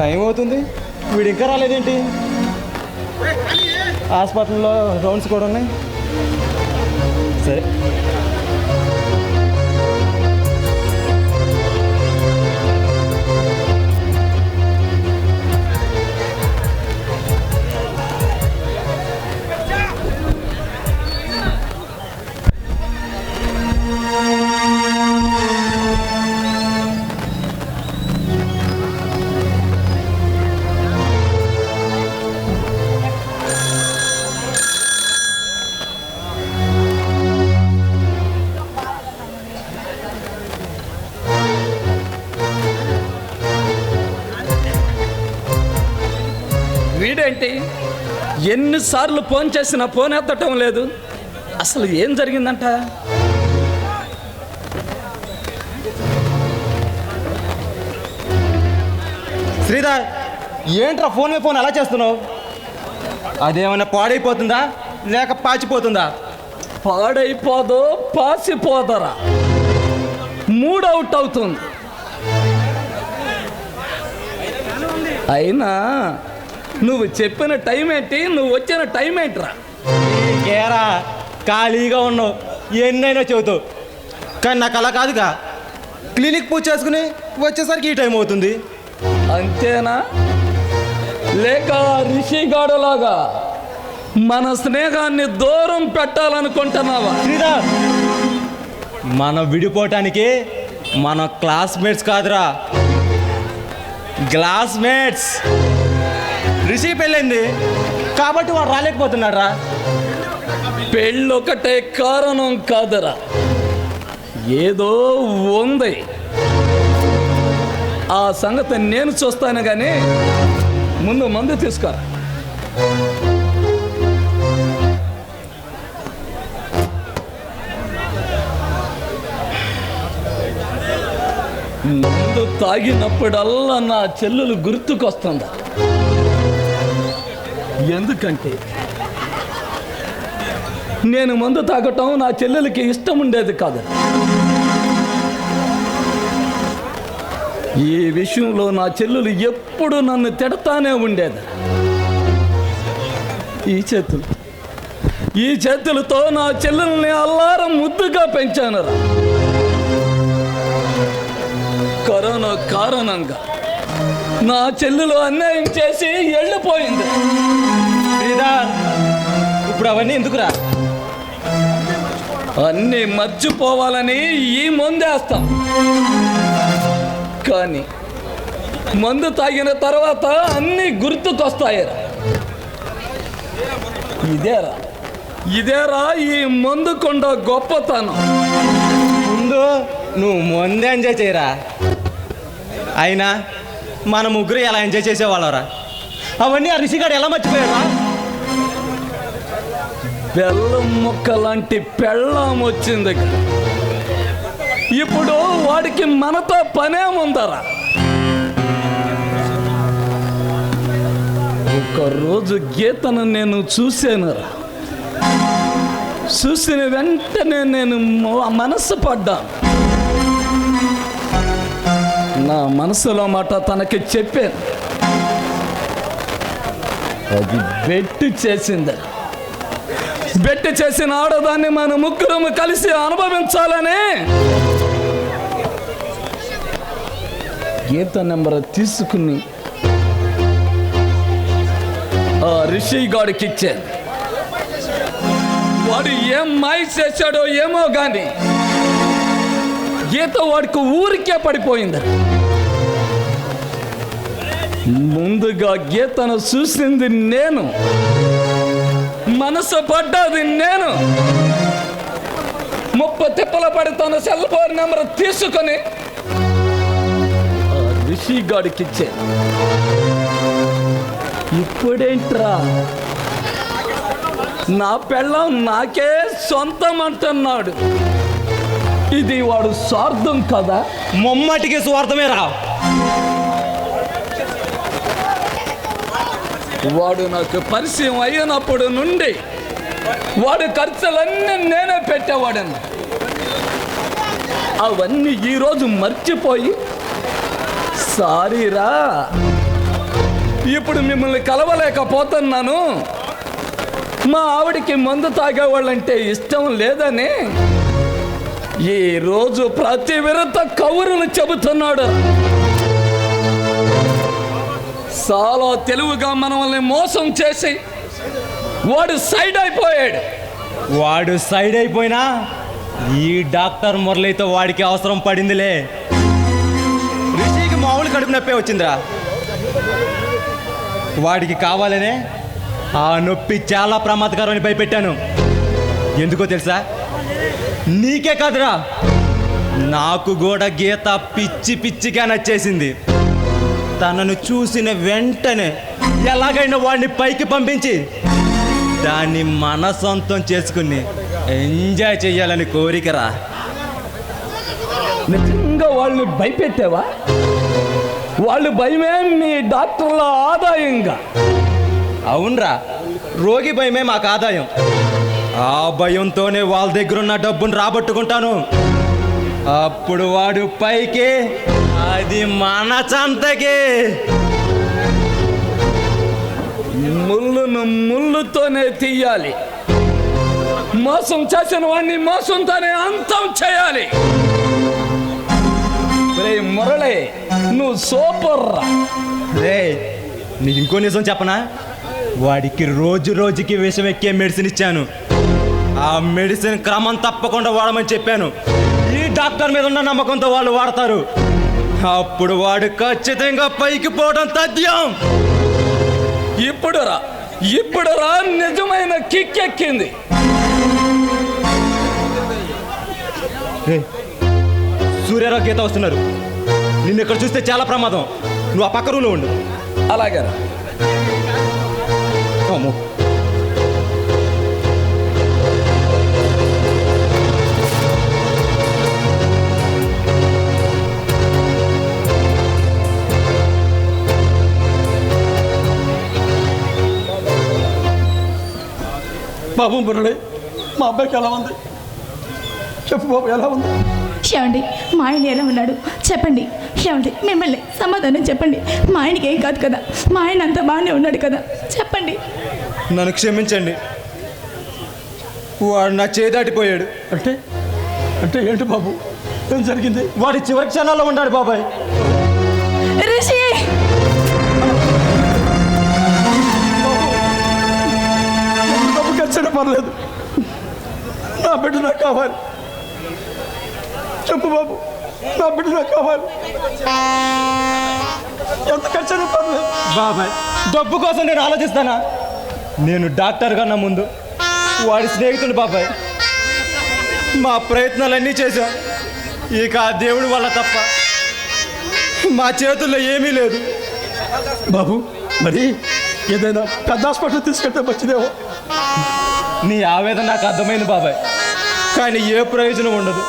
Time అవుతుంది, వీడు ఇంకా రాలేదేంటి? హాస్పిటల్లో రౌండ్స్ కూడా ఉన్నాయి. సరే వీడేంటి ఎన్నిసార్లు ఫోన్ చేసినా ఫోన్ ఎత్తటం లేదు. అసలు ఏం జరిగిందంట? శ్రీధర్, ఏంట్రా ఫోన్ మీద ఫోన్ అలా చేస్తున్నావు? అదేమన్నా పాడైపోతుందా లేక పాచిపోతుందా? పాడైపోదో పాసిపోదరా, మూడ్ అవుట్ అవుతుంది. అయినా నువ్వు చెప్పిన టైం ఏంటి, నువ్వు వచ్చిన టైం ఏంట్రా? ఏరా ఖాళీగా ఉన్నావు, ఎన్నైనా చెబుతావు. కానీ నాకు అలా కాదుగా, క్లినిక్ పూజ చేసుకుని వచ్చేసరికి ఈ టైం అవుతుంది. అంతేనా? లేక రిషిగాడులాగా మన స్నేహాన్ని దూరం పెట్టాలనుకుంటున్నావా? శ్రీధర్, మనం విడిపోవటానికి మన క్లాస్మేట్స్ కాదురా, గ్లాస్మేట్స్. రిషి పెళ్ళైంది కాబట్టి వాడు రాలేకపోతున్నాడు రా. పెళ్ళొకటే కారణం కాదురా, ఏదో ఉంది. ఆ సంగతి నేను చూస్తాను, కానీ ముందు మందు తీసుకోరా. మందు తాగినప్పుడల్లా నా చెల్లెలు గుర్తుకొస్తుందా? ఎందుకంటే నేను మందు తాగటం నా చెల్లెలకి ఇష్టం ఉండేది కాదు. ఈ విషయంలో నా చెల్లెలు ఎప్పుడు నన్ను తిడతానే ఉండేది. ఈ చేతులతో నా చెల్లెల్ని అల్లారం ముద్దుగా పెంచానురా. కరోనా కారణంగా నా చెల్లెలు అన్యాయం చేసి వెళ్ళిపోయింది. ఇప్పుడు అవన్నీ ఎందుకురా? అన్నీ మర్చిపోవాలని ఈ మందేస్తాం, కానీ మందు తాగిన తర్వాత అన్నీ గుర్తుకొస్తాయిరా. ఇదేరా ఈ మందుకొండ గొప్పతనం. ముందు నువ్వు ముందే ఎంజాయ్ చేయరా. అయినా మన ముగ్గురు ఎలా ఎంజాయ్ చేసేవాళ్ళరా? అవన్నీ ఆ రిషిగాడు ఎలా మర్చిపోయారా? బెల్లం ముక్క లాంటి పెళ్ళం వచ్చింది, ఇప్పుడు వాడికి మనతో పనేముందరా? ఒకరోజు గీతను నేను చూశానురా. చూసిన వెంటనే నేను మనసు పడ్డాను. నా మనసులో మాట తనకి చెప్పాను. అది బెట్టు చేసింది. బెట్టు చేసిన ఆడదాన్ని మన ముగ్గురము కలిసి అనుభవించాలని గీత నెంబర్ తీసుకుని ఆ రిషి గాడికి ఇచ్చాను. వాడు ఏం మాయ చేశాడో ఏమో కానీ గీత వాడికి ఊరికే పడిపోయింది. ముందుగా గీతను చూసింది నేను, మనసు పడ్డది నేను. 30 తిప్పల పడి తన సెల్ ఫోన్ నెంబర్ తీసుకొని రిషి గాడికి ఇచ్చాను. ఇప్పుడేంట్రా నా పెళ్ళం నాకే సొంతం అంటున్నాడు? ఇది వాడు స్వార్థం కదా? మొమ్మటికి స్వార్థమే రా. వాడు నాకు పరిచయం అయినప్పుడు నుండి వాడి ఖర్చులన్నీ నేనే పెట్టేవాడని. అవన్నీ ఈరోజు మర్చిపోయి సారీరా ఇప్పుడు మిమ్మల్ని కలవలేకపోతున్నాను. మా ఆవిడికి మందు తాగేవాళ్ళంటే ఇష్టం లేదని ఈరోజు ప్రతి విరత కౌరులు చెబుతున్నాడు. చాలా తెలివిగా మనల్ని మోసం చేసి వాడు సైడ్ అయిపోయాడు. వాడు సైడ్ అయిపోయినా ఈ డాక్టర్ మురళితో వాడికి అవసరం పడిందిలే. రిషికి మామూలు కడుపు నొప్పే వచ్చిందిరా. వాడికి కావాలనే ఆ నొప్పి చాలా ప్రమాదకరం అని భయపెట్టాను. ఎందుకో తెలుసా? నీకే కాదురా, నాకు కూడా గీత పిచ్చి పిచ్చిగా నచ్చేసింది. తనను చూసిన వెంటనే ఎలాగైనా వాడిని పైకి పంపించి దాన్ని మన సొంతం చేసుకుని ఎంజాయ్ చెయ్యాలని కోరికరా. నిజంగా వాళ్ళని భయపెట్టావా? వాళ్ళు భయమే మీ డాక్టర్ల ఆదాయంగా. అవునరా, రోగి భయమే మాకు ఆదాయం. ఆ భయంతోనే వాళ్ళ దగ్గరున్న డబ్బును రాబట్టుకుంటాను. అప్పుడు వాడు పైకి, అది మన చంతకి. ముళ్ళును ముళ్ళుతోనే తీయాలి. మోసం చేసిన వాడిని మోసంతోనే అంతం చేయాలి. మురళి, నువ్వు సూపర్ రా. రే, నీకు ఇంకో నిజం చెప్పనా? వాడికి రోజు రోజుకి విషం ఎక్కే మెడిసిన్ ఇచ్చాను. ఆ మెడిసిన్ క్రమం తప్పకుండా వాడమని చెప్పాను. ఈ డాక్టర్ మీద ఉన్న నమ్మకంతో వాళ్ళు వాడతారు. అప్పుడు వాడు ఖచ్చితంగా పైకి పోవడం తథ్యం. ఇప్పుడు రా నిజమైన కిక్ ఎక్కింది. సూర్యరావు గీత వస్తున్నారు. నిన్ను ఇక్కడ చూస్తే చాలా ప్రమాదం. నువ్వు ఆ పక్క రూమ్లో ఉండు. అలాగే రా. బాబు మురళి, మా అబ్బాయికి ఎలా ఉంది? చెప్పు బాబు, ఎలా ఉంది? ఏమండి, మా ఆయన ఎలా ఉన్నాడు చెప్పండి. ఏమండి, మిమ్మల్ని సమాధానం చెప్పండి. మా ఆయనకి ఏం కాదు కదా? మా ఆయన అంతా బాగానే ఉన్నాడు కదా? చెప్పండి. నన్ను క్షమించండి. వాడు నా చేయి దాటిపోయాడు. అంటే అంటే ఏంటి బాబు, ఏం జరిగింది? వాడి చివరి క్షణాల్లో ఉన్నాడు బాబాయ్. రిషి, డబ్బు ఖర్చు పర్లేదు, నా బిడ్డ నాకు కావాలి. చెప్పు బాబు, నా బిడ్డ నాకు కావాలి. ఎంత ఖర్చు పర్లేదు బాబాయ్. డబ్బు కోసం నేను ఆలోచిస్తానా? నేను డాక్టర్ కన్నా ముందు వాడి స్నేహితుడు బాబాయ్. మా ప్రయత్నాలన్నీ చేశాం. ఇక ఆ దేవుడి వల్ల తప్ప మా చేతుల్లో ఏమీ లేదు. బాబు, మరి ఏదైనా పెద్ద హాస్పిటల్ తీసుకెళ్తే మంచిదేమో. నీ ఆవేదన నాకు అర్థమైంది బాబాయ్, కానీ ఏ ప్రయోజనం ఉండదు.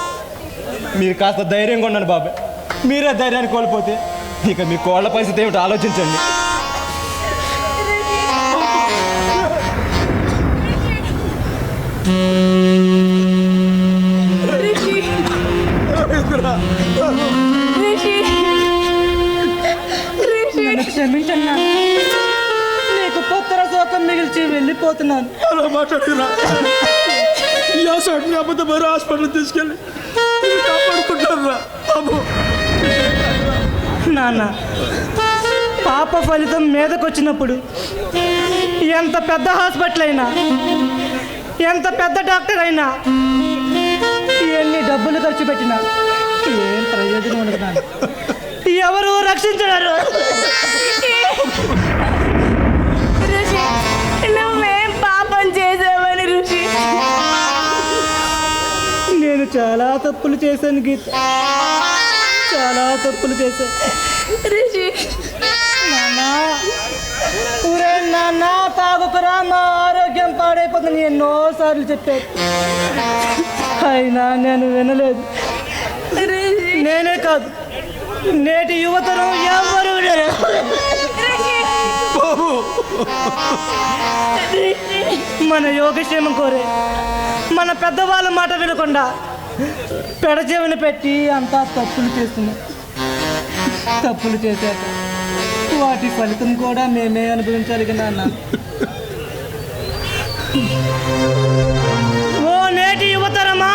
మీరు కాస్త ధైర్యంగా ఉండండి బాబాయ్. మీరే ధైర్యాన్ని కోల్పోతే ఇక మీ కోళ్ళ పరిస్థితి ఏమిటో ఆలోచించండి. క్షమించన్నా, నీకు పుత్ర శోకం మిగిల్చి వెళ్ళిపోతున్నాను. అలా మాట్లాడుతున్నా. ఈ హాస్పిటల్ కాకపోతే మరో హాస్పిటల్ తీసుకెళ్ళి కాపాడుకుంటారా బాబు? నాన్న, పాప ఫలితం మీదకొచ్చినప్పుడు ఎంత పెద్ద హాస్పిటల్ అయినా, ఎంత పెద్ద డాక్టర్ అయినా, ఎన్ని డబ్బులు ఖర్చు పెట్టినా ఏం ప్రయోజనం ఉండదు నాన్న. ఎవరు రక్షించడారు? ఋషి, నువ్వేం పాపం చేసావని ఋషి? నేను చాలా తప్పులు చేశాను గీత, చాలా తప్పులు చేశాను. ఋషి, ఊరే నాన్న, తాగుకురా, మా ఆరోగ్యం పాడైపోతుంది ఎన్నోసార్లు చెప్పారు. అయినా నేను వినలేదు. నేనే కాదు, నేటి యువతరం ఎవరు వినరు. మన యోగక్షేమం కోరే మన పెద్దవాళ్ళ మాట వినకుండా పెడచెవిని పెట్టి అంతా తప్పులు చేస్తున్నాం. తప్పులు చేశాక వాటి ఫలితం కూడా మేమే అనుభవించాలి కదా అన్న. ఓ నేటి యువతరమా,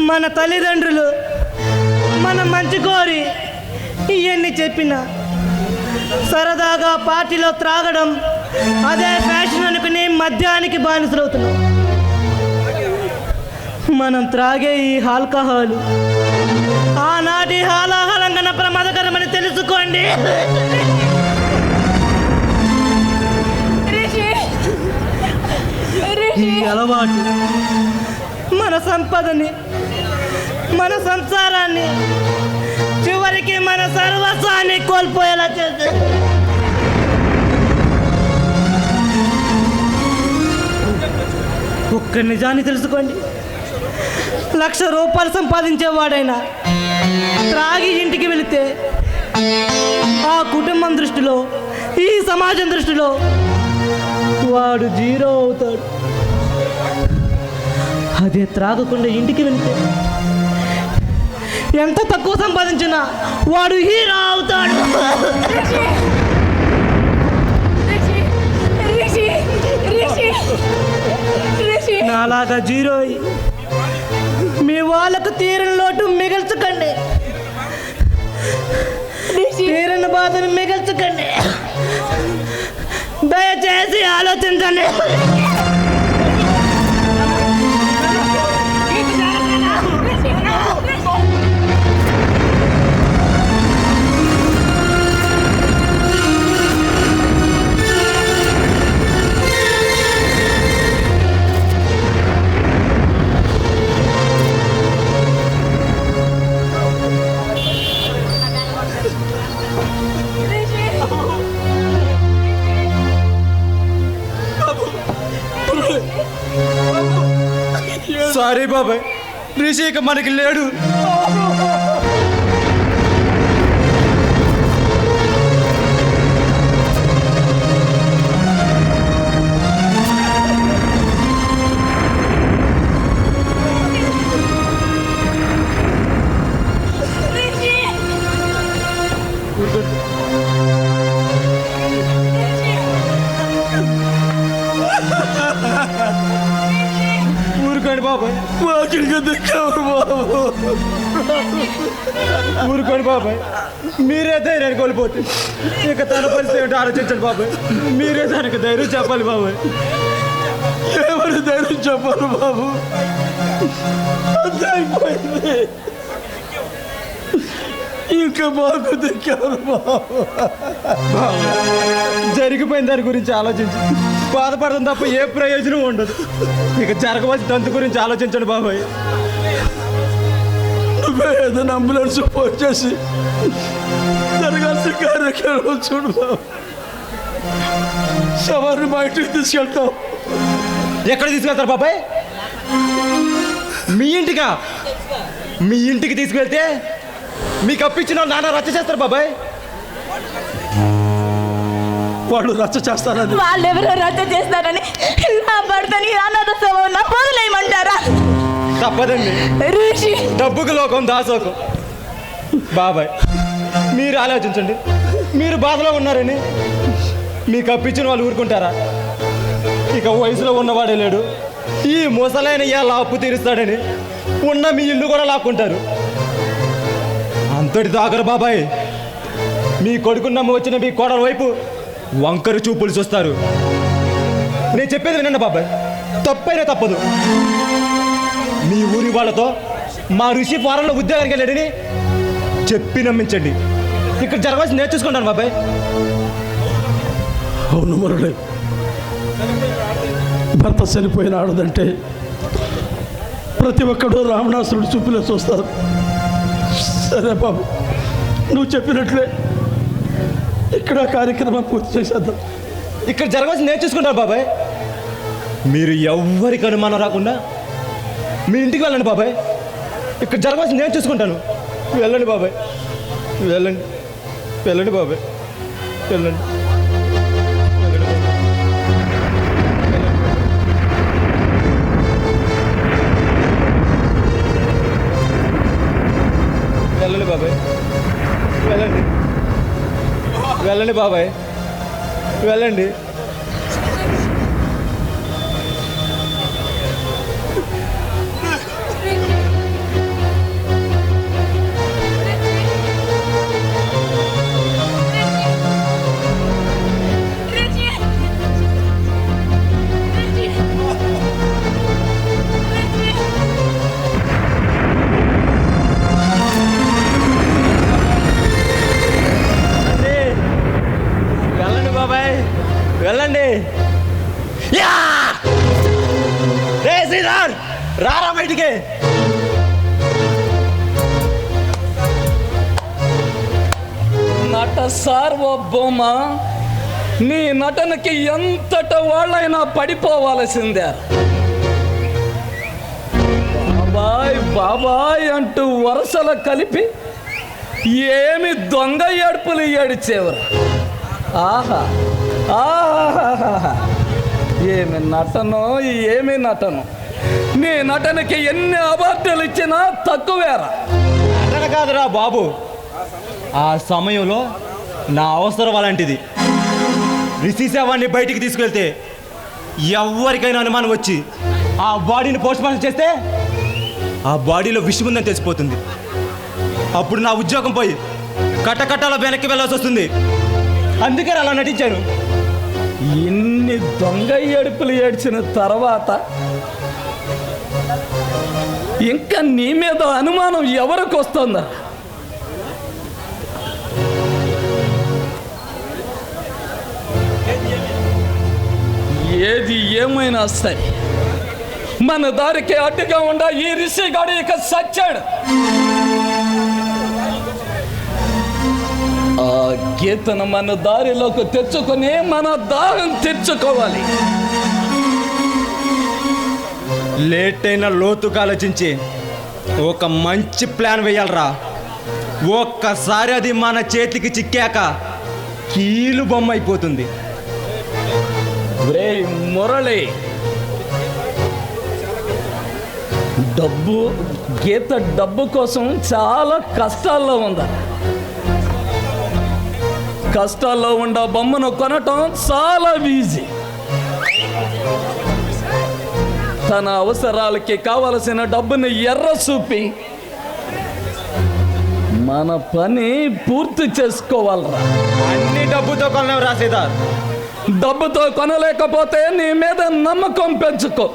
మన తల్లిదండ్రులు మన మంచి కోరి ఇవన్నీ చెప్పినా సరదాగా పార్టీలో త్రాగడం అదే ఫ్యాషన్ అనుకుని మద్యానికి బానిసలవుతున్నాం. మనం త్రాగే ఈ ఆల్కహాల్ ఆనాటి హాలాహలం కన్నా ప్రమాదకరమని తెలుసుకోండి. ఈ అలవాటు మన సంపదని, మన సంసారాన్ని, చివరికి మన సర్వస్వాన్ని కోల్పోయేలా చేస్తే ఒక్క నిజాన్ని తెలుసుకోండి. 1,00,000 రూపాయలు సంపాదించేవాడైనా త్రాగి ఇంటికి వెళితే ఆ కుటుంబం దృష్టిలో, ఈ సమాజం దృష్టిలో వాడు జీరో అవుతాడు. అదే త్రాగకుండా ఇంటికి వెళితే ఎంత తక్కువ సంపాదించినా వాడు హీరో అవుతాడు. నాలాగా జీరో అయ్యి మీ వాళ్ళకు తీరని లోటు మిగల్చకండి, తీరని బాధను మిగల్చకండి. దయచేసి ఆలోచించండి. సారీ బాబాయ్, రిషి ఇక మనకి లేడు. ఊరుకోండి బాబాయ్, ఊరుకోండి బాబాయ్, మీరే ధైర్యాన్ని కోల్పోతే ఇక తన పరిస్థితి ఏంటో ఆలోచించండి బాబాయ్. మీరే దానికి ధైర్యం చెప్పాలి బాబాయ్. ఎవరు ధైర్యం చెప్పారు బాబు? అయిపోయింది, ఇంకా మాకు దిక్కారు బాబు. జరిగిపోయిన దాని గురించి ఆలోచించి బాధపడడం తప్ప ఏ ప్రయోజనం ఉండదు. ఇక జరగవలసిన తంతు గురించి ఆలోచించండి బాబాయ్. నువ్వే ఏదైనా అంబులెన్స్ ఫోన్ చేసి జరగాల్సిన కార్యక్రమం చూడు బాబు. సవారిని మా ఇంటికి తీసుకెళ్తాం. ఎక్కడ తీసుకెళ్తారు బాబాయ్? మీ ఇంటికా? మీ ఇంటికి తీసుకెళ్తే మీకు అప్పించిన నాన్న రచ్చ చేస్తారు బాబాయ్. వాళ్ళు రచ్చ చేస్తారని, వాళ్ళెవరో రద్దు చేస్తారని నా భర్తని అనాథ శవం వదిలేయమంటారా? తప్పదండి, ఋషి డబ్బుకు లోకం దాసోకం. బాబాయ్ మీరు ఆలోచించండి. మీరు బాధలో ఉన్నారని మీకు అప్పించిన వాళ్ళు ఊరుకుంటారా? ఇక వయసులో ఉన్నవాడే లేడు, ఈ ముసలైన ఇవాళ అప్పు తీరుస్తాడని ఉన్న మీ ఇల్లు కూడా లాక్కుంటారు. అంతటి దాకరు బాబాయ్. మీ కొడుకు నమ్మ వచ్చిన మీ కోడల వైపు వంకరు చూపులు చూస్తారు. నేను చెప్పేది వినండి బాబాయ్, తప్పైనా తప్పదు. మీ ఊరి వాళ్ళతో మా ఋషి ఫారంలో ఉద్యోగానికి వెళ్ళాడని చెప్పి నమ్మించండి. ఇక్కడ జరగాల్సి నేర్చుకుంటాను బాబాయ్. అవును మురళి, భర్త చనిపోయిన ఆడదంటే ప్రతి ఒక్కడు రావణాసురుడు చూపులే చూస్తారు. సరే బాబు, నువ్వు చెప్పినట్లే ఇక్కడ కార్యక్రమం పూర్తి చేసేద్దాం. ఇక్కడ జరగాల్సి నేర్చుకుంటారు బాబాయ్. మీరు ఎవ్వరికి అనుమానం రాకుండా మీ ఇంటికి వెళ్ళండి బాబాయ్. ఇక్కడ జరగాల్సి నేను చూసుకుంటాను. వెళ్ళండి బాబాయ్, వెళ్ళండి, వెళ్ళండి బాబాయ్, వెళ్ళండి. వెళ్ళండి బాబాయ్. వెళ్ళండి బాబాయ్, వెళ్ళండి. వెళ్ళండి బాబాయ్, వెళ్ళండి. యా! రే శ్రీధర్, రారా బయటికి. నట సార్వభౌమ, నీ నటనకి ఎంతట వాళ్ళైనా పడిపోవాల్సిందే. బాబాయ్ బాబాయ్ అంటూ వరుసలు కలిపి ఏమి దొంగ ఏడుపులు ఏడిచేవరు. ఆహా ఆహా, ఏమి నటనో, ఏమి నటను. నీ నటనకి ఎన్ని అవార్డులు ఇచ్చినా తక్కువేరా. నటన కాదురా బాబు, ఆ సమయంలో నా అవసరం అలాంటిది. రిషి శవాన్ని బయటికి తీసుకెళ్తే ఎవరికైనా అనుమానం వచ్చి ఆ బాడీని పోస్ట్ మార్టం చేస్తే ఆ బాడీలో విషం ఉందని తెలిసిపోతుంది. అప్పుడు నా ఉద్యోగం పోయి కట్టకట్టాలో వెనక్కి వెళ్ళాల్సి వస్తుంది. అందుకే అలా నటించాను. ఇన్ని దొంగ ఏడుపులు ఏడ్చిన తర్వాత ఇంకా నీ మీద అనుమానం ఎవరికి వస్తుందా? ఏది ఏమైనా సరే మన దారికి అడ్డుగా ఉండ ఈ రిషిగాడు ఇక సచ్చాడు. ఆ గీతను మన దారిలోకి తెచ్చుకొని మన దారం తెచ్చుకోవాలి. లేట్ అయిన లోతుగా ఆలోచించి ఒక మంచి ప్లాన్ వేయాలరా. ఒక్కసారి అది మన చేతికి చిక్కాక కీలు బొమ్మ అయిపోతుంది. రే మురళి, గీత డబ్బు కోసం చాలా కష్టాల్లో ఉందా. కష్టాల్లో ఉండ బొమ్మను కొనటం చాలా ఈజీ. తన అవసరాలకి కావలసిన డబ్బుని ఎర్ర చూపి మన పని పూర్తి చేసుకోవాలరా. అన్ని డబ్బుతో కొనలేవు రా శ్రీధర్. డబ్బుతో కొనలేకపోతే నీ మీద నమ్మకం పెంచుకో.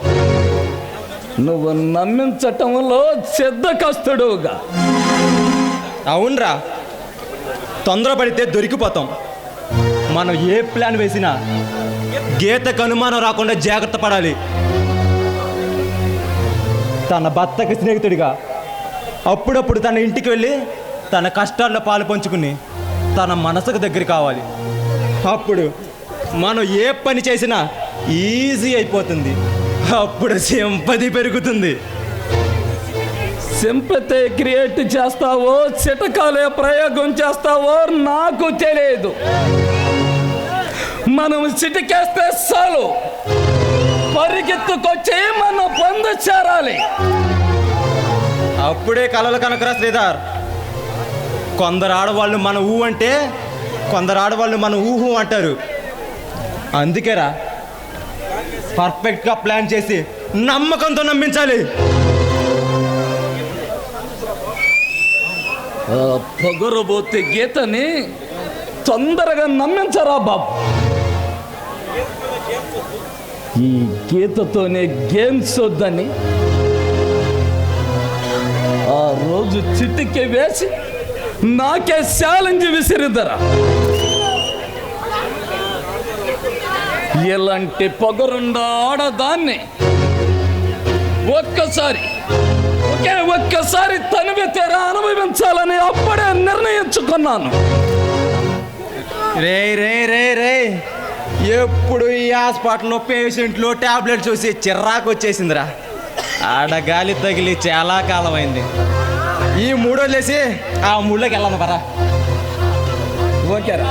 నువ్వు నమ్మించటంలో సిద్ధకస్తుడుగా. అవునరా, తొందరపడితే దొరికిపోతాం. మనం ఏ ప్లాన్ వేసినా గీతకు అనుమానం రాకుండా జాగ్రత్త పడాలి. తన భర్తకి స్నేహితుడిగా అప్పుడప్పుడు తన ఇంటికి వెళ్ళి తన కష్టాల్లో పాలు పంచుకుని తన మనసుకు దగ్గర కావాలి. అప్పుడు మనం ఏ పని చేసినా ఈజీ అయిపోతుంది. అప్పుడు సింపతి పెరుగుతుంది. సింపతి క్రియేట్ చేస్తావో చిటకాలే ప్రయోగం చేస్తావో నాకు తెలియదు. మనం చిటికేస్తే చాలు, పరిగెత్తుకొచ్చి మన పొందు చేరాలి. అప్పుడే కలలు కనకరా శ్రీధర్. కొందరు ఆడవాళ్ళు మన ఊ అంటే కొందరు ఆడవాళ్ళు మన ఊహు అంటారు. అందుకేరా పర్ఫెక్ట్గా ప్లాన్ చేసి నమ్మకంతో నమ్మించాలి. పొగరబోతే గీతని తొందరగా నమ్మించరా బాబు. ఈ గీతతోనే గేమ్స్ వద్దని ఆ రోజు చిటికి వేసి నాకే ఛాలెంజ్ విసిరిద్దరా. ఇలాంటి పొగరుండ ఆడదాన్ని ఒక్కసారి తనివి తెర అనుభవించాలని అప్పుడే నిర్ణయించుకున్నాను. రే రే రే రే ఎప్పుడు ఈ హాస్పిటల్లో పేషెంట్లు టాబ్లెట్ చూసి చిర్రాకు వచ్చేసిందిరా. ఆడగాలి తగిలి చాలా కాలం అయింది. ఈ మూడో లేసి ఆ మూడులోకి వెళ్ళాను పరా. ఓకేరా.